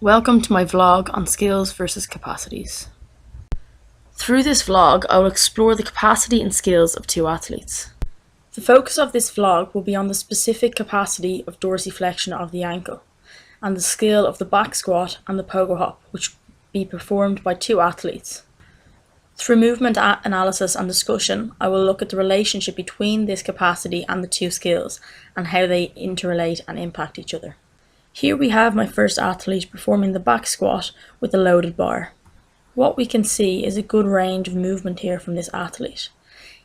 Welcome to my vlog on skills versus capacities. Through this vlog, I will explore the capacity and skills of two athletes. The focus of this vlog will be on the specific capacity of dorsiflexion of the ankle and the skill of the back squat and the pogo hop, which will be performed by two athletes. Through movement analysis and discussion, I will look at the relationship between this capacity and the two skills and how they interrelate and impact each other. Here we have my first athlete performing the back squat with a loaded bar. What we can see is a good range of movement here from this athlete.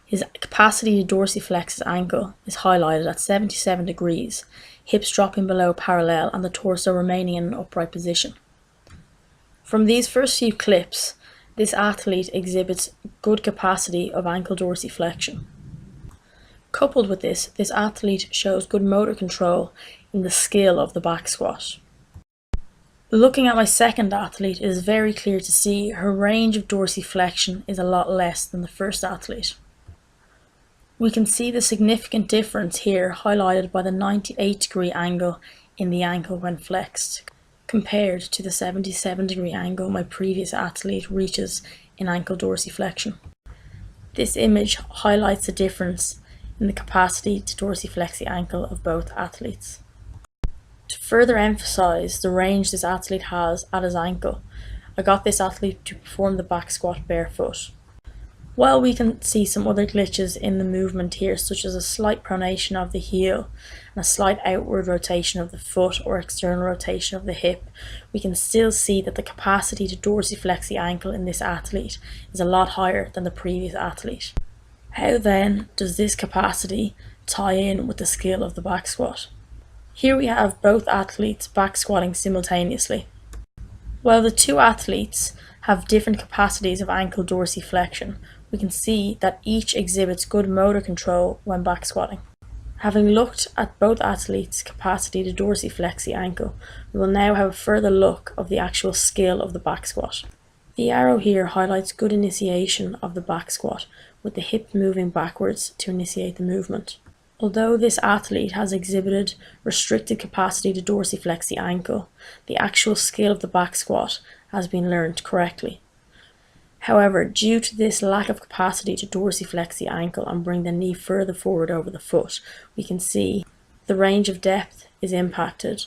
His capacity to dorsiflex his ankle is highlighted at 77 degrees, hips dropping below parallel and the torso remaining in an upright position. From these first few clips, this athlete exhibits good capacity of ankle dorsiflexion. Coupled with this athlete shows good motor control in the skill of the back squat. Looking at my second athlete, it is very clear to see her range of dorsiflexion is a lot less than the first athlete. We can see the significant difference here highlighted by the 98-degree angle in the ankle when flexed, compared to the 77-degree angle my previous athlete reaches in ankle dorsiflexion. This image highlights the difference in the capacity to dorsiflex the ankle of both athletes. To further emphasize the range this athlete has at his ankle, I got this athlete to perform the back squat barefoot. While we can see some other glitches in the movement here, such as a slight pronation of the heel and a slight outward rotation of the foot or external rotation of the hip, we can still see that the capacity to dorsiflex the ankle in this athlete is a lot higher than the previous athlete. How then does this capacity tie in with the skill of the back squat? Here we have both athletes back squatting simultaneously. While the two athletes have different capacities of ankle dorsiflexion, we can see that each exhibits good motor control when back squatting. Having looked at both athletes' capacity to dorsiflex the ankle, we will now have a further look of the actual skill of the back squat. The arrow here highlights good initiation of the back squat, with the hip moving backwards to initiate the movement. Although this athlete has exhibited restricted capacity to dorsiflex the ankle, the actual skill of the back squat has been learned correctly. However, due to this lack of capacity to dorsiflex the ankle and bring the knee further forward over the foot, we can see the range of depth is impacted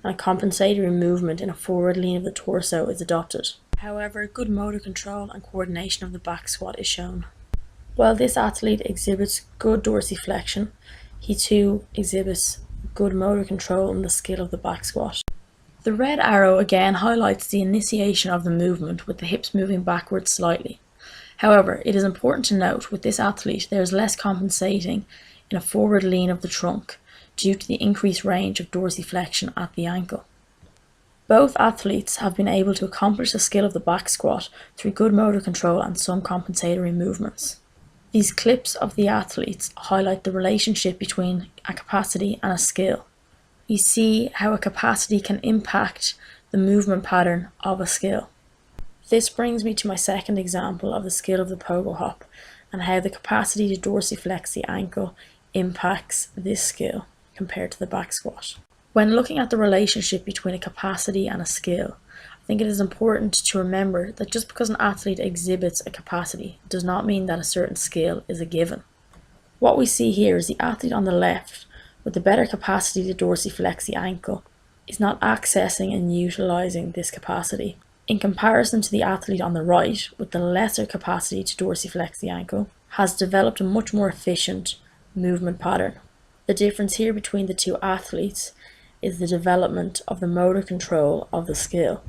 and a compensatory movement in a forward lean of the torso is adopted. However, good motor control and coordination of the back squat is shown. While this athlete exhibits good dorsiflexion, he too exhibits good motor control in the skill of the back squat. The red arrow again highlights the initiation of the movement with the hips moving backwards slightly. However, it is important to note with this athlete there is less compensating in a forward lean of the trunk due to the increased range of dorsiflexion at the ankle. Both athletes have been able to accomplish the skill of the back squat through good motor control and some compensatory movements. These clips of the athletes highlight the relationship between a capacity and a skill. We see how a capacity can impact the movement pattern of a skill. This brings me to my second example of the skill of the pogo hop and how the capacity to dorsiflex the ankle impacts this skill compared to the back squat. When looking at the relationship between a capacity and a skill, I think it is important to remember that just because an athlete exhibits a capacity does not mean that a certain skill is a given. What we see here is the athlete on the left with the better capacity to dorsiflex the ankle is not accessing and utilizing this capacity. In comparison to the athlete on the right with the lesser capacity to dorsiflex the ankle has developed a much more efficient movement pattern. The difference here between the two athletes is the development of the motor control of the skill.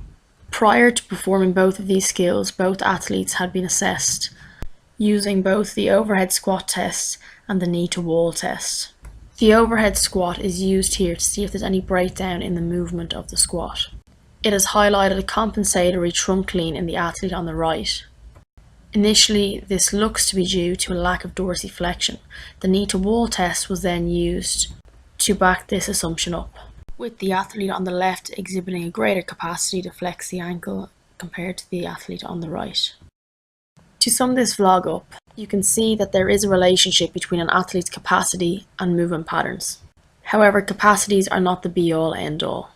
Prior to performing both of these skills, both athletes had been assessed using both the overhead squat test and the knee to wall test. The overhead squat is used here to see if there's any breakdown in the movement of the squat. It has highlighted a compensatory trunk lean in the athlete on the right. Initially, this looks to be due to a lack of dorsiflexion. The knee to wall test was then used to back this assumption up, with the athlete on the left exhibiting a greater capacity to flex the ankle compared to the athlete on the right. To sum this vlog up, you can see that there is a relationship between an athlete's capacity and movement patterns. However, capacities are not the be-all end-all.